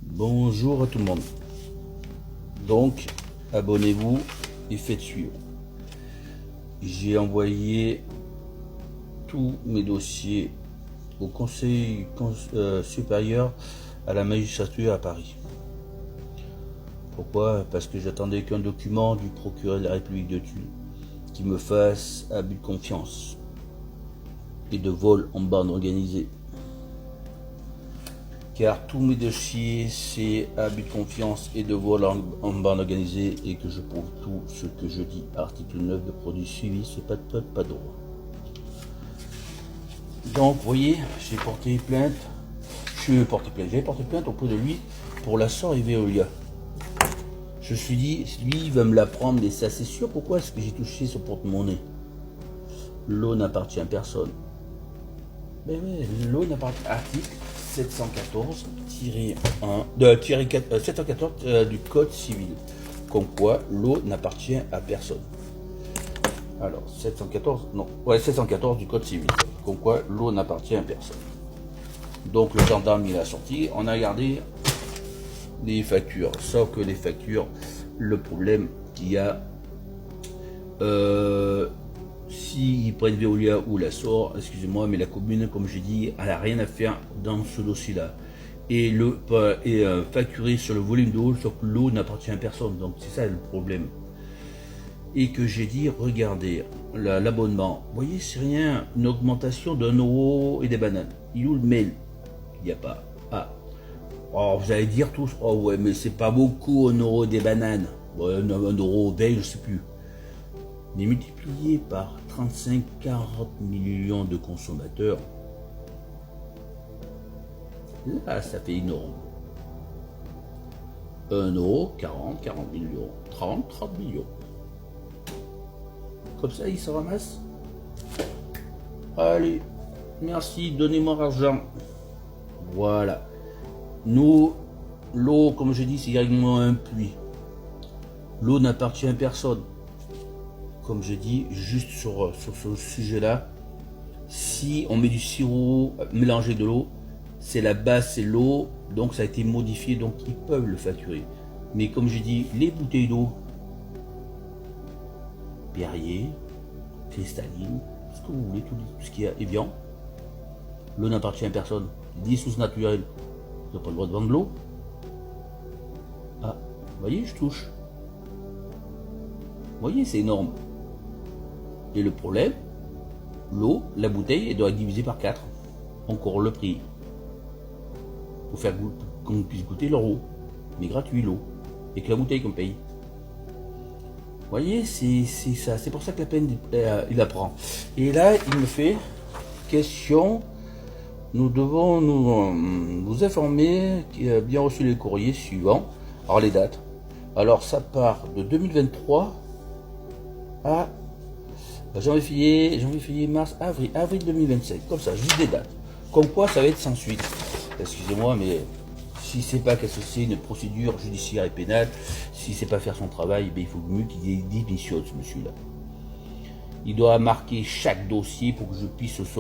Bonjour à tout le monde. Donc, abonnez-vous et faites suivre. J'ai envoyé tous mes dossiers au Conseil supérieur à la magistrature à Paris. Pourquoi? Parce que j'attendais qu'un document du procureur de la République de Tulle qui me fasse abus de confiance et de vol en bande organisée. Car tous mes dossiers, c'est abus de confiance et de vol en bande organisée et que je prouve tout ce que je dis. Article 9 de produits suivis, c'est pas de peuple, pas de droit. Donc, vous voyez, j'ai porté plainte. J'avais porté plainte auprès de lui pour la SOR et Veolia. Je me suis dit, lui, il va me la prendre, mais ça, c'est sûr. Pourquoi est-ce que j'ai touché ce porte-monnaie? L'eau n'appartient à personne. Mais oui, l'eau n'appartient à article 714 du Code civil, comme quoi l'eau n'appartient à personne. Alors, 714 du Code civil, comme quoi l'eau n'appartient à personne. Donc, le gendarme, il a sorti, on a gardé les factures, sauf que les factures, le problème qu'il y a, s'ils prennent Veolia ou la SOR, excusez-moi, mais la commune, comme j'ai dit, elle n'a rien à faire dans ce dossier-là. Et facturé sur le volume d'eau, sauf que l'eau n'appartient à personne. Donc c'est ça le problème. Et que j'ai dit, regardez, l'abonnement, vous voyez, c'est rien, une augmentation d'1 € et des bananes. Il est où le mail? Il n'y a pas. Ah. Oh, vous allez dire tous, oh ouais, mais c'est pas beaucoup, 1 € des bananes. Ouais, 1,20 €, je sais plus. Mais multiplié par 35-40 millions de consommateurs, là, ça fait énorme. 1 €, 40 millions, 30 millions. Comme ça, il se ramasse. Allez, merci, donnez-moi l'argent. Voilà. Nous, l'eau, comme je dis, c'est également un puits. L'eau n'appartient à personne. Comme je dis, juste sur ce sujet-là, si on met du sirop mélangé de l'eau, c'est la base, c'est l'eau, donc ça a été modifié, donc ils peuvent le facturer. Mais comme je dis, les bouteilles d'eau, Perrier, cristalline, ce que vous voulez, tout ce qui est Evian, l'eau n'appartient à personne. Les sources naturelles, vous n'avez pas le droit de vendre l'eau. Ah, vous voyez, je touche. Vous voyez, c'est énorme. Et le problème, l'eau, la bouteille, elle doit être divisée par 4. Encore le prix. Pour faire qu'on puisse goûter leur eau. Mais gratuit l'eau. Et que la bouteille qu'on paye. Vous voyez, c'est ça. C'est pour ça que la peine, il apprend. Et là, il me fait question. Nous devons nous informer qu'il a bien reçu les courriers suivants. Alors les dates. Alors ça part de 2023 à janvier, mars, avril 2025. Comme ça, juste des dates. Comme quoi ça va être sans suite. Excusez-moi, mais si c'est pas qu'associer une procédure judiciaire et pénale, si c'est pas faire son travail, ben, il faut mieux qu'il démissionne ce monsieur-là. Il doit marquer chaque dossier pour que je puisse que je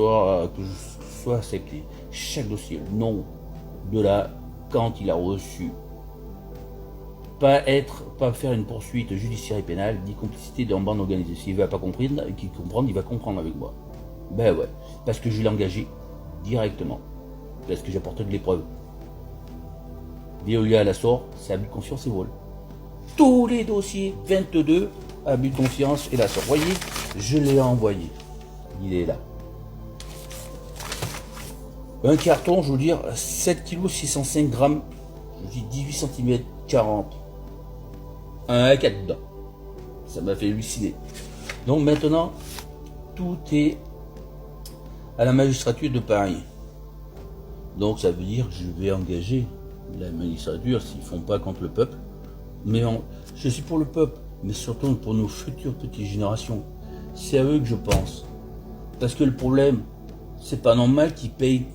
sois accepté. Chaque dossier, le nom de quand il a reçu. Pas faire une poursuite judiciaire et pénale, ni complicité dans bande organisée. S'il ne va pas comprendre, il va comprendre avec moi. Ben ouais, parce que je l'ai engagé directement. Parce que j'apporte de l'épreuve. Veolia à la SOR, c'est abus de confiance et vol. Tous les dossiers, 22, abus de confiance et la SOR. Voyez, je l'ai envoyé. Il est là. Un carton, je veux dire, 7 kg 605 grammes, je dis 18 cm 40. Un A4 dedans. Ça m'a fait halluciner. Donc maintenant, tout est à la magistrature de Paris. Donc ça veut dire que je vais engager la magistrature s'ils ne font pas contre le peuple. Mais je suis pour le peuple, mais surtout pour nos futures petites générations. C'est à eux que je pense. Parce que le problème, c'est pas normal qu'ils payent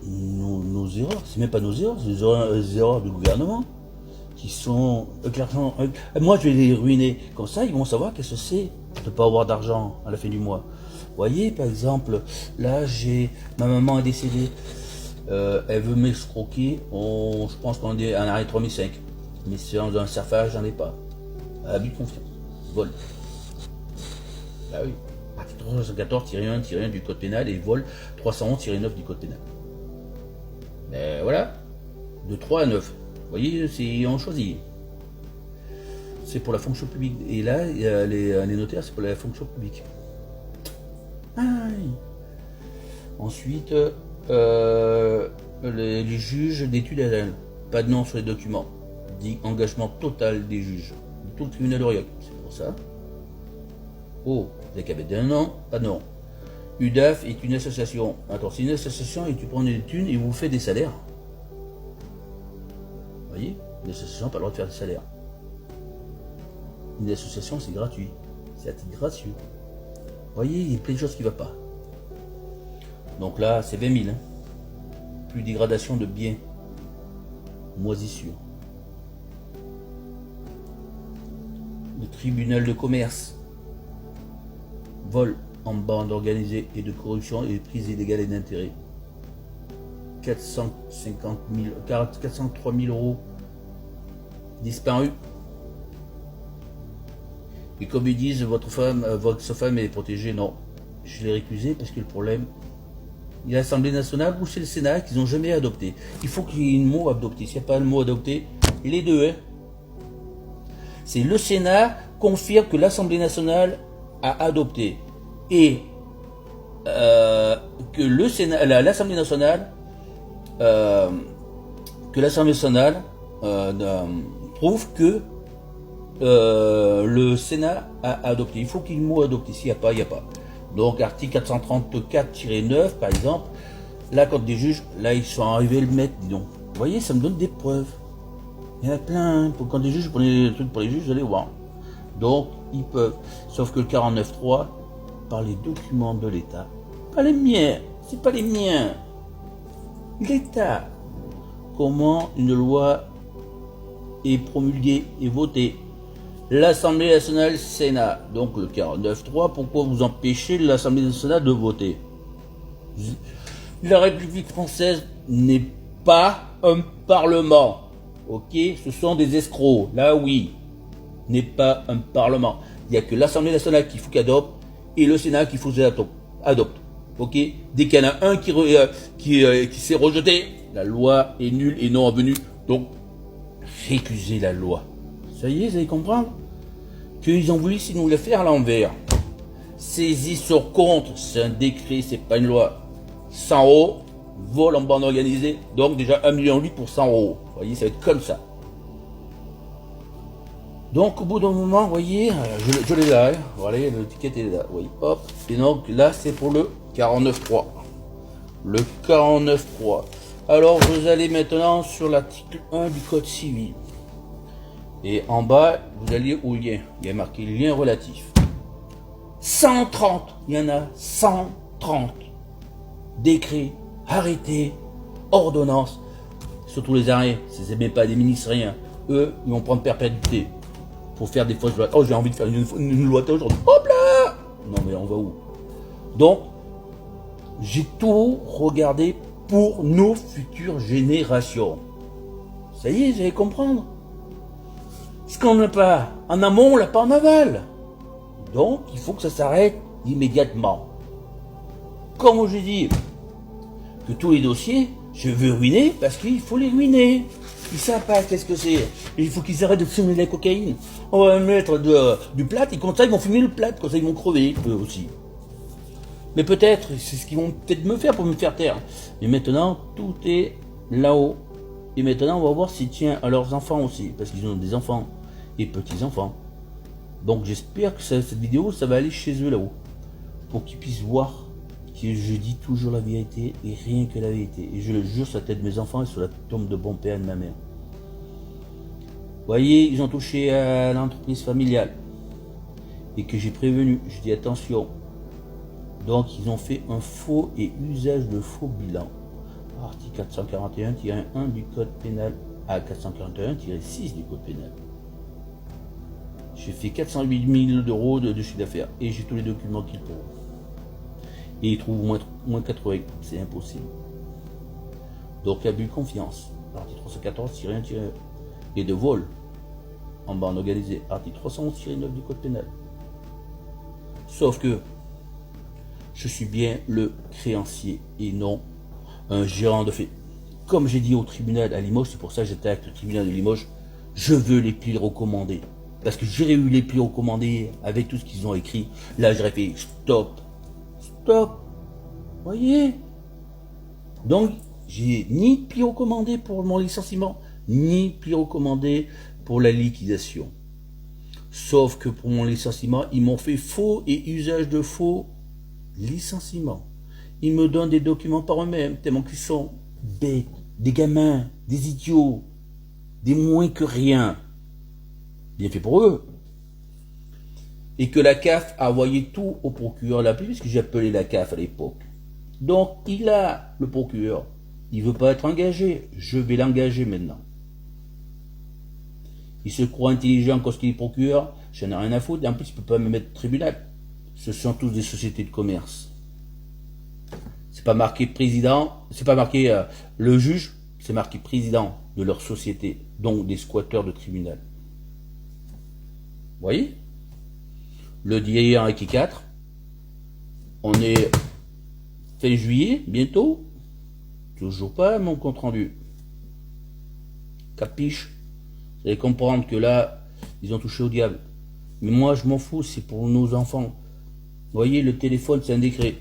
nos erreurs. C'est même pas nos erreurs, c'est les erreurs du gouvernement. Qui sont avec l'argent. Moi je vais les ruiner. Comme ça, ils vont savoir qu'est-ce que c'est de ne pas avoir d'argent à la fin du mois. Vous voyez, par exemple, là ma maman est décédée. Elle veut m'escroquer, je pense qu'on est en arrêt 3005. Mais c'est dans un serfage, j'en ai pas. Abus de confiance. Vol. Bah oui. Article 314-1-1 du code pénal et vol 311-9 du code pénal. Mais voilà. De 3 à 9. Vous voyez, on choisit. C'est pour la fonction publique. Et là, les notaires, c'est pour la fonction publique. Aïe. Ensuite, les juges d'études ADN. Pas de nom sur les documents. Dit engagement total des juges. Tout le tribunal d'Aurillac. C'est pour ça. Oh, vous avez qu'à mettre un nom, pas de nom. UDAF est une association. Attends, c'est une association et tu prends des thunes et vous faites des salaires. Vous voyez, une association n'a pas le droit de faire des salaires. Une association, c'est gratuit. C'est à titre gratuit. Vous voyez, il y a plein de choses qui ne vont pas. Donc là, c'est 20 000. Hein. Plus dégradation de biens. Moisissure. Le tribunal de commerce. Vol en bande organisée et de corruption et prise illégale et d'intérêt. 403 000 euros disparus. Et comme ils disent, votre femme est protégée. Non, je l'ai récusé parce que le problème, il y a l'Assemblée nationale ou c'est le Sénat qu'ils n'ont jamais adopté. Il faut qu'il y ait un mot adopté. S'il n'y a pas le mot adopté, les deux, hein. C'est le Sénat confirme que l'Assemblée nationale a adopté et que le Sénat, l'Assemblée nationale, prouve que le Sénat a adopté. Il faut qu'il y ait le mot adopté. S'il n'y a pas, il n'y a pas. Donc article 434-9 par exemple, là quand des juges, là ils sont arrivés à le mettre, dis donc. Vous voyez, ça me donne des preuves. Il y en a plein. Quand des juges, prenez des trucs pour les juges, vous allez voir. Donc ils peuvent. Sauf que le 49.3 par les documents de l'État. Pas les miens. C'est pas les miens. L'État. Comment une loi est promulguée et votée. L'Assemblée nationale, Sénat. Donc le 49.3, pourquoi vous empêchez l'Assemblée nationale de voter? La République française n'est pas un parlement. Ok? Ce sont des escrocs. Là, oui. N'est pas un parlement. Il n'y a que l'Assemblée nationale qu'il faut qu'elle adopte et le Sénat qu'il faut qu'elle adopte. Ok? Dès qu'il y en a un qui s'est rejeté, la loi est nulle et non avenue. Donc, récusez la loi. Ça y est, vous allez comprendre qu'ils ont voulu nous le faire à l'envers. Saisie sur compte, c'est un décret, c'est pas une loi. 100 euros, vol en bande organisée, donc déjà 1,8 million pour 100 euros. Vous voyez, ça va être comme ça. Donc au bout d'un moment, vous voyez, je l'ai là, hein. Voilà, le ticket est là, oui, hop. Et donc là, c'est pour le 49.3. Le 49.3. Alors vous allez maintenant sur l'article 1 du Code civil. Et en bas, vous allez au lien. Il y a marqué lien relatif. 130, il y en a 130. Décrets, arrêtés, ordonnances. Surtout les arrêts, c'est même pas des ministres, rien. Eux, ils vont prendre perpétuité. Pour faire des fausses lois. Oh, j'ai envie de faire une loi aujourd'hui. Hop là! Non, mais on va où? Donc, j'ai tout regardé pour nos futures générations. Ça y est, vous allez comprendre. Ce qu'on n'a pas en amont, on l'a pas en aval. Donc, il faut que ça s'arrête immédiatement. Comme j'ai dit, que tous les dossiers, je veux ruiner parce qu'il faut les ruiner. Ils savent pas qu'est-ce que c'est. Il faut qu'ils arrêtent de fumer de la cocaïne. On va mettre du plat et comme ça ils vont fumer le plat, comme ça ils vont crever eux aussi. Mais peut-être, c'est ce qu'ils vont peut-être me faire pour me faire taire. Mais maintenant, tout est là-haut. Et maintenant, on va voir s'ils tiennent à leurs enfants aussi, parce qu'ils ont des enfants et petits-enfants. Donc j'espère que cette vidéo, ça va aller chez eux là-haut. Pour qu'ils puissent voir que je dis toujours la vérité et rien que la vérité. Et je le jure sur la tête de mes enfants et sur la tombe de bon père de ma mère. Vous voyez, ils ont touché à l'entreprise familiale. Et que j'ai prévenu, je dis attention. Donc ils ont fait un faux et usage de faux bilan. Article 441-1 du code pénal à 441-6 du code pénal. J'ai fait 408 000 € de chiffre d'affaires et j'ai tous les documents qu'il faut. Et ils trouvent moins 80, c'est impossible. Donc abus de confiance. Article 314-1-1. Et de vol en bande organisée. Article 311-9 du code pénal. Sauf que je suis bien le créancier et non un gérant de fait. Comme j'ai dit au tribunal à Limoges, c'est pour ça que j'attaque le tribunal de Limoges, je veux les plis recommandés. Parce que j'aurais eu les plis recommandés avec tout ce qu'ils ont écrit. Là, j'aurais fait stop. Stop. Voyez. Donc, j'ai ni plis recommandé pour mon licenciement, ni plis recommandé pour la liquidation. Sauf que pour mon licenciement, ils m'ont fait faux et usage de faux licenciement. Ils me donnent des documents par eux-mêmes, tellement qu'ils sont bêtes, des gamins, des idiots, des moins que rien. Bien fait pour eux. Et que la CAF a envoyé tout au procureur la puisque j'ai appelé la CAF à l'époque. Donc, il a le procureur. Il veut pas être engagé. Je vais l'engager maintenant. Il se croit intelligent quand il est procureur. J'en ai rien à foutre. Et en plus, il peut pas me mettre au tribunal. Ce sont tous des sociétés de commerce. C'est pas marqué président. C'est pas marqué le juge. C'est marqué président de leur société. Donc, des squatteurs de tribunal. Vous voyez? Le DIR avec 4. On est fin juillet, bientôt. Toujours pas mon compte rendu. Capiche? Vous allez comprendre que là, ils ont touché au diable. Mais moi, je m'en fous, c'est pour nos enfants. Vous voyez, le téléphone, c'est un décret.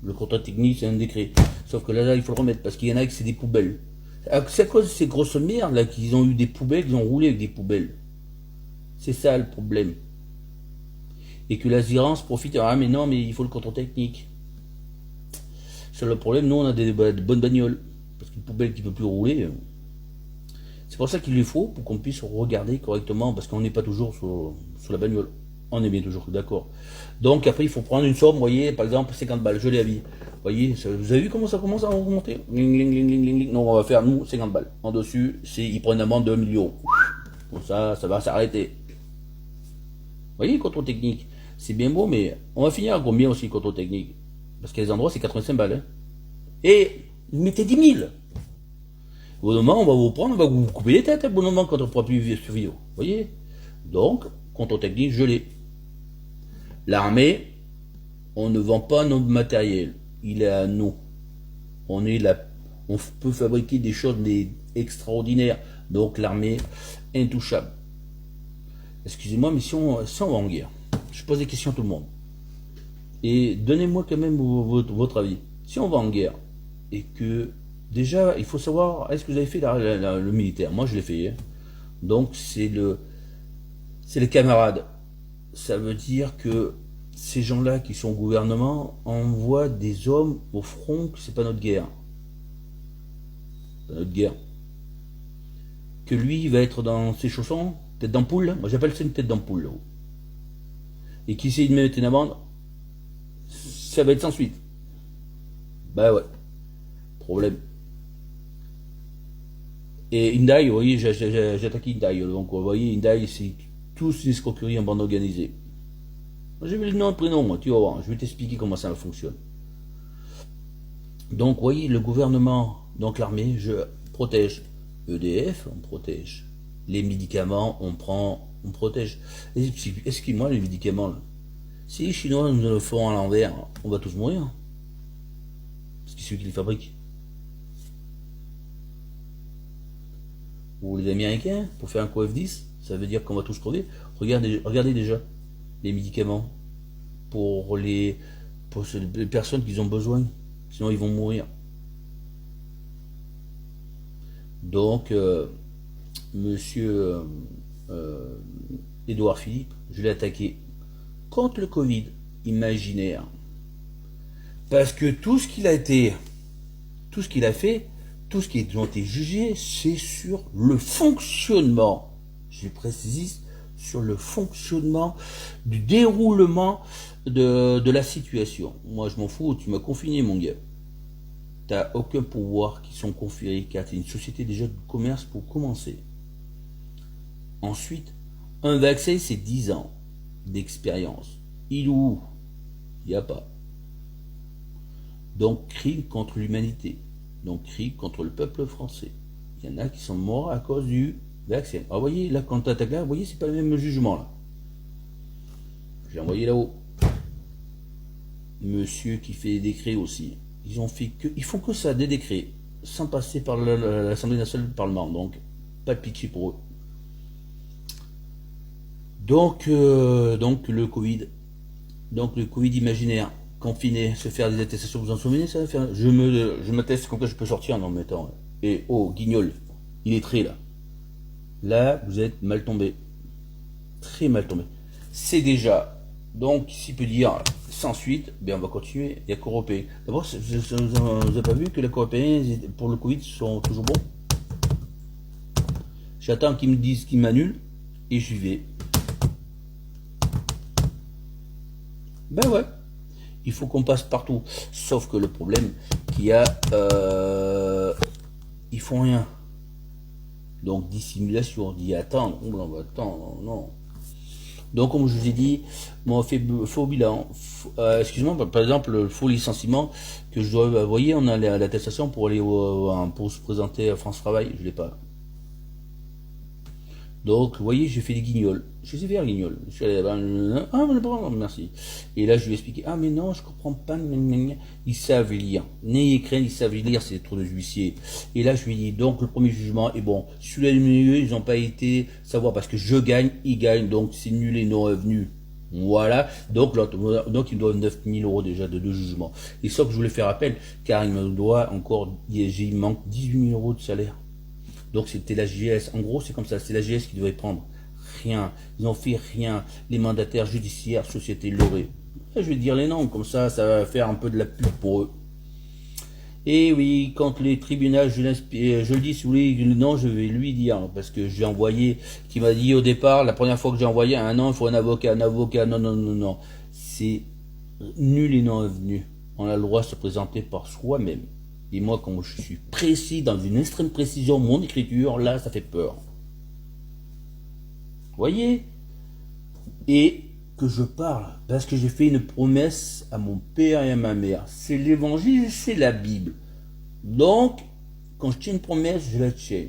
Le contrat technique, c'est un décret. Sauf que là, il faut le remettre, parce qu'il y en a qui c'est des poubelles. C'est à cause de ces grosses merdes, là, qu'ils ont eu des poubelles, qu'ils ont roulé avec des poubelles. C'est ça, le problème. Et que l'assurance profite. Ah, mais non, mais il faut le contrat technique. C'est le problème, nous, on a des bonnes bagnoles. Parce qu'une poubelle qui ne peut plus rouler... C'est pour ça qu'il les faut, pour qu'on puisse regarder correctement, parce qu'on n'est pas toujours sur la bagnole. On est bien toujours d'accord. Donc après, il faut prendre une somme, vous voyez, par exemple, 50 balles, je l'ai à vie. Vous voyez, vous avez vu comment ça commence à remonter? Non, on va faire, nous, 50 balles. En dessus, ils prennent une amende de 1 million. Comme ça va s'arrêter. Vous voyez, contrôle technique, c'est bien beau, mais on va finir à combien aussi, contrôle technique? Parce qu'il y a des endroits, c'est 85 balles. Hein. Et, mettez 10 000. Au bout d'un moment, on va vous prendre, on va vous couper les têtes, au bout d'un moment, quand on ne pourra plus survivre. Vous voyez? Donc, contrôle technique, je l'ai. L'armée, on ne vend pas notre matériel. Il est à nous. On est là. On peut fabriquer des choses extraordinaires. Donc, l'armée, intouchable. Excusez-moi, mais si on va en guerre, je pose des questions à tout le monde. Et donnez-moi quand même votre avis. Si on va en guerre, et que... Déjà, il faut savoir, est-ce que vous avez fait le militaire? Moi, je l'ai fait. Hein. Donc, c'est les camarades. Ça veut dire que ces gens-là qui sont au gouvernement envoient des hommes au front, que c'est pas notre guerre. C'est notre guerre. Que lui, il va être dans ses chaussons, tête d'ampoule. Moi, j'appelle ça une tête d'ampoule. Et qui essaie de mettre une amende, ça va être sans suite. Bah ouais. Problème. Et Hyundai, vous voyez, j'ai attaqué Hyundai. Donc, vous voyez, Hyundai, c'est tous des escroqueries en bande organisée. J'ai vu le nom et le prénom, moi, tu vas voir. Je vais t'expliquer comment ça fonctionne. Donc, vous voyez, le gouvernement, donc l'armée, je protège EDF, on protège. Les médicaments, on protège. Excuse-moi, les médicaments, là. Si les Chinois nous le font à l'envers, on va tous mourir. Parce que c'est ceux qui les fabriquent. Ou les Américains, pour faire un COF10, ça veut dire qu'on va tous crever. Regardez déjà les médicaments pour les personnes qui ont besoin, sinon ils vont mourir. Donc, monsieur Édouard Philippe, je l'ai attaqué contre le Covid imaginaire. Parce que tout ce qu'il a fait, tout ce qui a été jugé, c'est sur le fonctionnement, je précise, sur le fonctionnement du déroulement de la situation. Moi, je m'en fous, tu m'as confiné, mon gars. Tu n'as aucun pouvoir qui sont conférés, car tu es une société déjà de commerce pour commencer. Ensuite, un vaccin, c'est 10 ans d'expérience. Il ou il n'y a pas. Donc, crime contre l'humanité. Donc cri contre le peuple français. Il y en a qui sont morts à cause du vaccin. Alors, vous voyez, là, quand tu attaques là, vous voyez, c'est pas le même jugement, là. J'ai envoyé là-haut. Monsieur qui fait des décrets aussi. Ils font que ça, des décrets, sans passer par l'Assemblée nationale du Parlement. Donc, pas de pitié pour eux. Donc le Covid. Donc le Covid imaginaire. Confiné, se faire des attestations, vous en souvenez ça? Je m'atteste comme quoi je peux sortir en mettant. Et oh, Guignol, il est très là. Là, vous êtes mal tombé. Très mal tombé. C'est déjà. Donc, s'il peut dire sans suite, ben on va continuer. Il y a qu'Européens. D'abord, vous n'avez pas vu que les Européens, pour le Covid, sont toujours bons? J'attends qu'ils me disent qu'ils m'annulent et j'y vais. Ben ouais. Il faut qu'on passe partout. Sauf que le problème qu'il y a, ils font rien. Donc dissimulation, dit attendre, on va attendre, non. Donc comme je vous ai dit, moi on fait faux bilan. Excusez-moi, par exemple le faux licenciement que je dois, vous voyez, on a l'attestation pour aller pour se présenter à France Travail, je l'ai pas. Donc, vous voyez, j'ai fait des guignols. Je les ai fait un guignol. Je suis allé là-bas. Ah, merci. Et là, je lui ai expliqué. Ah, mais non, je comprends pas. Ils savent lire. N'ayez crainte, ils savent lire, c'est trop de huissiers. Et là, je lui ai dit, donc, le premier jugement est bon. Celui-là du milieu, ils n'ont pas été savoir parce que je gagne, ils gagnent. Donc, c'est nul et non revenu. Voilà. Donc, il me doit 9 000 € déjà de deux jugements. Et sauf que je voulais faire appel, car il me doit encore, il manque 18 000 € de salaire. Donc c'était la JS, en gros c'est comme ça, c'est la JS qui devait prendre. Rien, ils n'ont fait rien. Les mandataires judiciaires, Société Loré. Je vais dire les noms, comme ça va faire un peu de la pub pour eux. Et oui, quand les tribunaux, je le dis, si vous voulez, non, je vais lui dire, parce que j'ai envoyé, qui m'a dit au départ, la première fois que j'ai envoyé, non, il faut un avocat, non. C'est nul et non revenu. On a le droit de se présenter par soi-même. Et moi, quand je suis précis, dans une extrême précision, mon écriture, là, ça fait peur. Vous voyez? Et que je parle, parce que j'ai fait une promesse à mon père et à ma mère. C'est l'évangile, c'est la Bible. Donc, quand je tiens une promesse, je la tiens.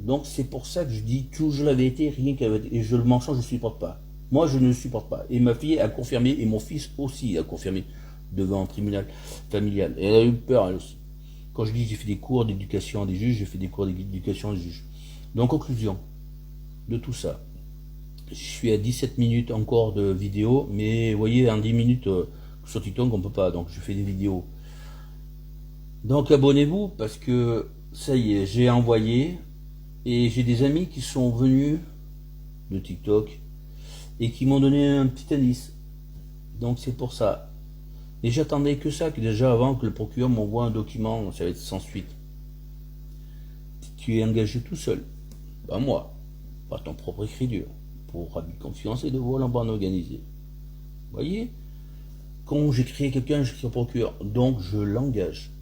Donc, c'est pour ça que je dis toujours la vérité, rien qu'à la vérité. Et je le mensonge, je ne supporte pas. Moi, je ne le supporte pas. Et ma fille a confirmé, et mon fils aussi a confirmé, devant un tribunal familial. Et elle a eu peur, elle aussi. Quand je dis j'ai fait des cours d'éducation des juges, j'ai fait des cours d'éducation des juges. Donc, conclusion de tout ça. Je suis à 17 minutes encore de vidéo, mais vous voyez, en 10 minutes sur TikTok, on peut pas. Donc, je fais des vidéos. Donc, abonnez-vous parce que ça y est, j'ai envoyé et j'ai des amis qui sont venus de TikTok et qui m'ont donné un petit indice. Donc, c'est pour ça. Et j'attendais que ça, que déjà avant que le procureur m'envoie un document, ça va être sans suite. Tu es engagé tout seul, pas moi, pas ton propre écriture, pour abus de confiance et de vol en bande organisée. Vous voyez? Quand j'ai créé quelqu'un, j'écris au procureur, donc je l'engage.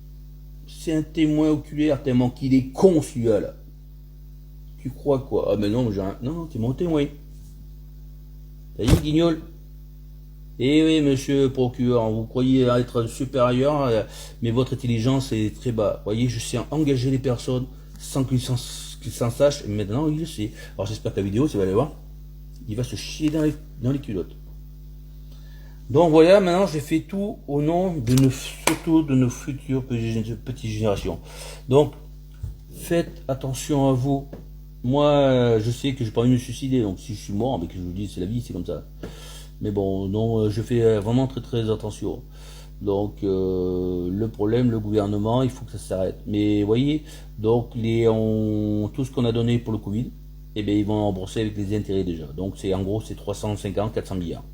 C'est un témoin oculaire tellement qu'il est con celui-là. Là. Tu crois quoi? Ah mais non, non, t'es mon témoin. Ça y est, guignol. Eh oui, monsieur procureur, vous croyez être supérieur, mais votre intelligence est très bas. Vous voyez, je sais engager les personnes sans qu'ils s'en sachent. Maintenant, il le sait. Alors j'espère que la vidéo, vous allez voir, il va se chier dans les culottes. Donc voilà, maintenant j'ai fait tout au nom surtout de nos futures petites générations. Donc, faites attention à vous. Moi, je sais que j'ai pas envie de me suicider, donc si je suis mort, mais que je vous dis, c'est la vie, c'est comme ça. Mais bon, non, je fais vraiment très attention. Donc le problème, le gouvernement, il faut que ça s'arrête. Mais vous voyez, donc tout ce qu'on a donné pour le Covid, eh bien ils vont rembourser avec les intérêts déjà. Donc c'est en gros c'est 350-400 milliards.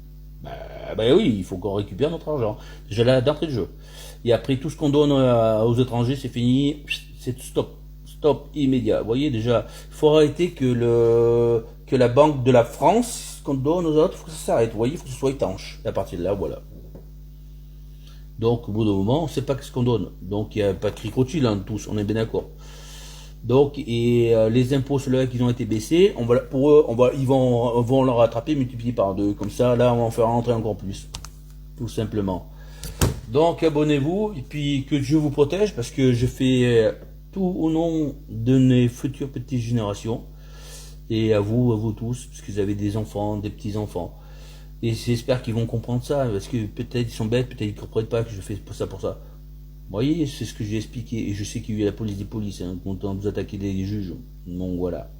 Ben oui, il faut qu'on récupère notre argent. Déjà là d'entrée de jeu. Et après tout ce qu'on donne aux étrangers, c'est fini, c'est stop immédiat. Vous voyez déjà, il faut arrêter que la Banque de la France qu'on donne aux autres, il faut que ça s'arrête, vous voyez, il faut que ce soit étanche. Et à partir de là, voilà. Donc, au bout d'un moment, on ne sait pas ce qu'on donne. Donc, il n'y a pas de cricotille, hein, tous, on est bien d'accord. Donc, et les impôts, ceux-là qui ont été baissés, pour eux, ils vont leur rattraper, multiplier par deux. Comme ça, là, on va en faire rentrer encore plus. Tout simplement. Donc abonnez-vous et puis que Dieu vous protège parce que je fais tout au nom de mes futures petites générations et à vous tous, parce que vous avez des enfants, des petits-enfants. Et j'espère qu'ils vont comprendre ça, parce que peut-être ils sont bêtes, peut-être ils ne comprennent pas que je fais ça pour ça. Vous voyez, c'est ce que j'ai expliqué, et je sais qu'il y a eu la police des polices, hein, quand vous attaquez des juges. Donc voilà.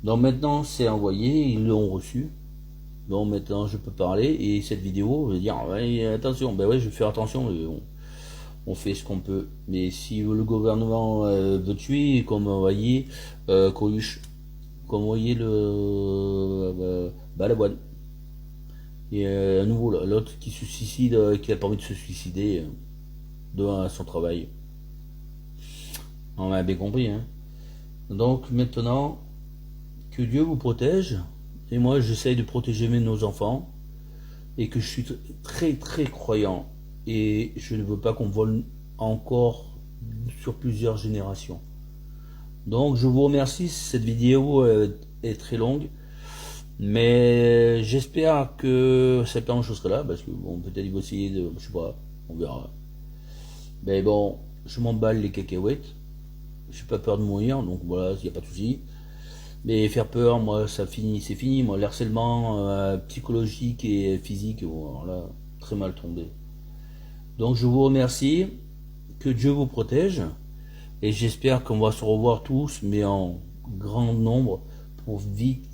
Donc maintenant c'est envoyé, ils l'ont reçu. Donc maintenant je peux parler, et cette vidéo, je vais dire, ouais, attention, ben ouais, je vais faire attention, on fait ce qu'on peut. Mais si le gouvernement veut tuer, comme vous voyez, Coluche, comme vous voyez le Balavoine. Et à nouveau l'autre qui se suicide, qui a permis de se suicider devant son travail. On a bien compris, hein. Donc maintenant, que Dieu vous protège, et moi j'essaye de protéger nos enfants, et que je suis très très croyant, et je ne veux pas qu'on vole encore sur plusieurs générations. Donc je vous remercie, cette vidéo est très longue, mais j'espère que ça permet chose là, parce que bon, peut-être il va essayer de, je sais pas, on verra. Mais bon, je m'emballe les cacahuètes, j'ai pas peur de mourir, donc voilà, il n'y a pas de souci. Mais faire peur, moi, ça finit, c'est fini, moi, l'harcèlement psychologique et physique, bon, là, très mal tombé. Donc je vous remercie, que Dieu vous protège, et j'espère qu'on va se revoir tous, mais en grand nombre, pour vite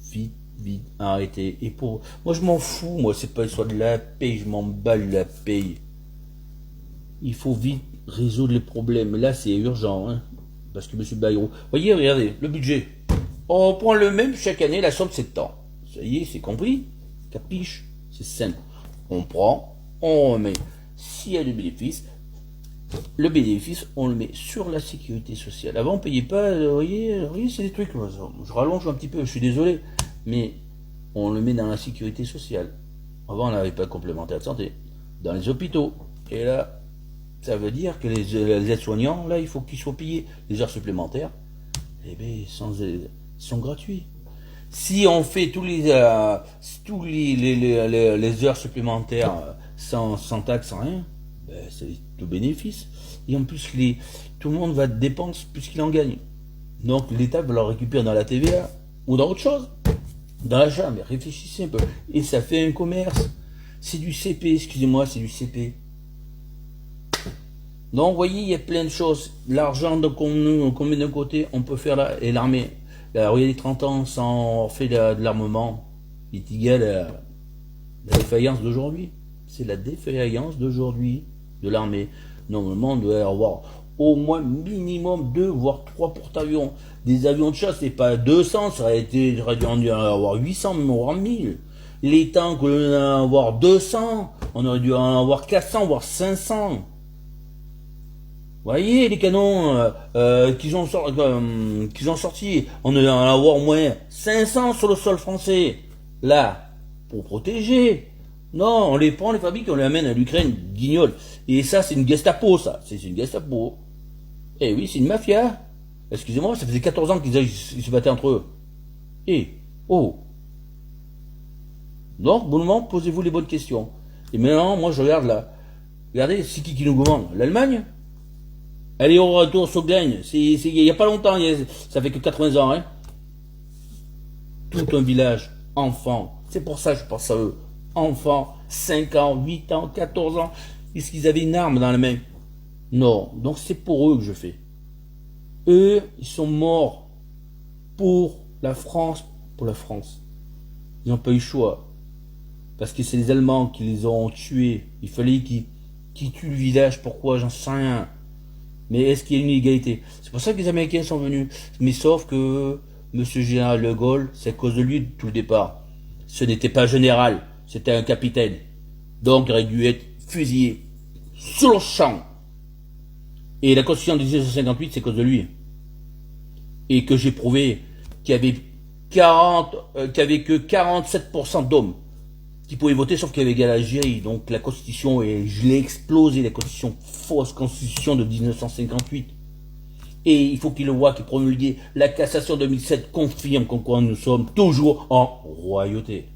arrêter. Et pour moi, je m'en fous, moi, c'est pas l'histoire de la paye, je m'emballe la paye. Il faut vite résoudre les problèmes. Là, c'est urgent, hein, parce que monsieur Bayrou, voyez, regardez, le budget. On prend le même chaque année, la somme c'est de temps. Ça y est, c'est compris? Capiche? C'est simple. On prend, on remet. S'il y a du bénéfice, le bénéfice, on le met sur la sécurité sociale. Avant, on ne payait pas, vous voyez, c'est des trucs, je rallonge un petit peu, je suis désolé, mais on le met dans la sécurité sociale. Avant, on n'avait pas de complémentaire de santé. Dans les hôpitaux. Et là, ça veut dire que les aides-soignants, là, il faut qu'ils soient payés. Les heures supplémentaires, eh bien, sont gratuits. Si on fait tous les heures supplémentaires sans taxe, sans rien, ben, c'est tout bénéfice. Et en plus, tout le monde va dépenser plus qu'il en gagne. Donc l'État va leur récupérer dans la TVA ou dans autre chose. Dans l'achat, mais réfléchissez un peu. Et ça fait un commerce. C'est du CP, excusez-moi, c'est du CP. Donc vous voyez, il y a plein de choses. L'argent qu'on met d'un côté, on peut faire là, et l'armée. Alors, il y a 30 ans, sans fait de l'armement, il est égal à la défaillance d'aujourd'hui. C'est la défaillance d'aujourd'hui de l'armée. Normalement, on doit avoir au moins minimum 2 voire 3 porte-avions. Des avions de chasse, c'est pas 200, ça aurait dû en avoir 800, même voire 1000. Les tanks, on aurait dû en avoir 200, on aurait dû en avoir 400, voire 500. Vous voyez les canons qu'ils ont sortis, on doit en avoir au moins 500 sur le sol français. Là, pour protéger. Non, on les prend, on les fabrique, on les amène à l'Ukraine, guignol. Et ça, c'est une Gestapo, ça. C'est une Gestapo. Eh oui, c'est une mafia. Excusez-moi, ça faisait 14 ans qu'ils se battaient entre eux. Oh. Donc, bon moment, posez-vous les bonnes questions. Et maintenant, moi, je regarde là. Regardez, c'est qui nous gouverne? L'Allemagne? Elle est au retour sur gagne. Il n'y a pas longtemps, ça fait que 80 ans. Hein. Tout un village, enfants. C'est pour ça que je pense à eux. Enfants, 5 ans, 8 ans, 14 ans. Est-ce qu'ils avaient une arme dans la main? Non. Donc c'est pour eux que je fais. Eux, ils sont morts pour la France. Pour la France. Ils n'ont pas eu le choix. Parce que c'est les Allemands qui les ont tués. Il fallait qu'ils tuent le village. Pourquoi? J'en sais rien. Mais est-ce qu'il y a une égalité? C'est pour ça que les Américains sont venus. Mais sauf que Monsieur Général de Gaulle, c'est à cause de lui de tout le départ. Ce n'était pas un général, c'était un capitaine. Donc il aurait dû être fusillé sur le champ. Et la Constitution de 1958, c'est à cause de lui. Et que j'ai prouvé qu'il y avait que 47% d'hommes qui pouvaient voter, sauf qu'il y avait égal à l'Algérie. Donc la Constitution, et je l'ai explosé, la Constitution, fausse Constitution de 1958. Et il faut qu'il le voit, qu'il promulgue. La cassation 2007 confirme qu'en quoi nous sommes toujours en royauté.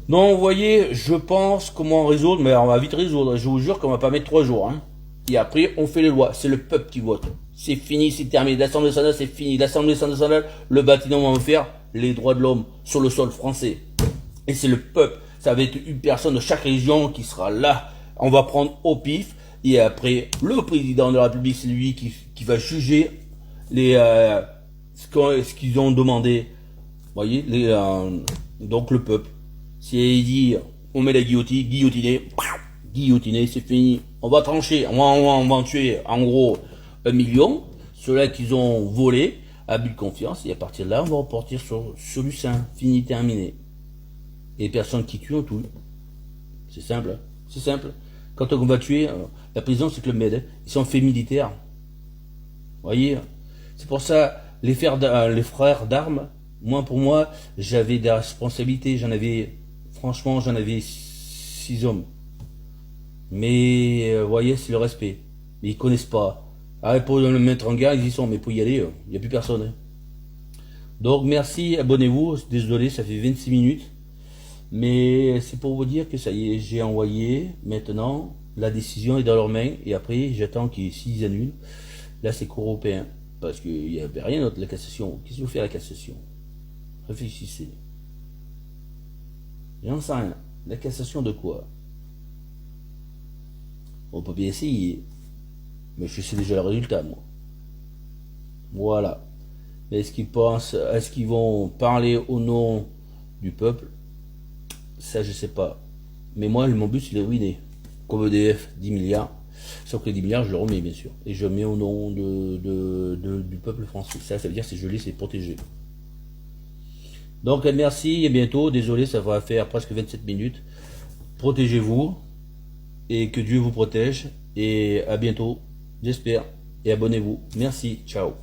Non, vous voyez, je pense comment résoudre, mais on va vite résoudre. Je vous jure qu'on va pas mettre 3 jours. Hein. Et après, on fait les lois. C'est le peuple qui vote. C'est fini, c'est terminé. L'Assemblée nationale, c'est fini. L'Assemblée nationale, le bâtiment va faire les droits de l'homme sur le sol français. Et c'est le peuple. Ça va être une personne de chaque région qui sera là. On va prendre au pif. Et après, le président de la République, c'est lui qui va juger les, ce qu'ils ont demandé. Vous voyez, donc le peuple. Si il dit, on met la guillotine, guillotiner, c'est fini. On va trancher, on va en tuer en gros 1 million. Ceux-là qu'ils ont volé, abus de confiance. Et à partir de là, on va repartir sur du sein. Fini, terminé. Et les personnes qui tuent, on tue. C'est simple. Hein. C'est simple. Quand on va tuer, la prison, c'est que le Med. Ils sont faits militaires. Vous voyez. C'est pour ça, les frères d'armes, pour moi, j'avais des responsabilités. Franchement, j'en avais 6 hommes. Mais, vous voyez, c'est le respect. Mais ils connaissent pas. Ah, pour le mettre en garde, ils y sont, mais pour y aller, il n'y a plus personne. Hein. Donc, merci, abonnez-vous. Désolé, ça fait 26 minutes. Mais c'est pour vous dire que ça y est, j'ai envoyé. Maintenant, la décision est dans leurs mains. Et après, j'attends s'ils annulent. Là, c'est cour européen. Parce qu'il n'y avait rien d'autre, la cassation. Qu'est-ce que vous faites à la cassation? Réfléchissez. J'en sais rien. La cassation de quoi? On peut bien essayer. Mais je sais déjà le résultat, moi. Voilà. Mais est-ce qu'ils vont parler au nom du peuple? Ça, je sais pas. Mais moi, mon but, c'est de ruiner. Comme EDF, 10 milliards. Sauf que les 10 milliards, je le remets, bien sûr. Et je mets au nom du peuple français. Ça veut dire que c'est gelé, c'est protégé. Donc, merci et bientôt. Désolé, ça va faire presque 27 minutes. Protégez-vous. Et que Dieu vous protège. Et à bientôt. J'espère. Et abonnez-vous. Merci. Ciao.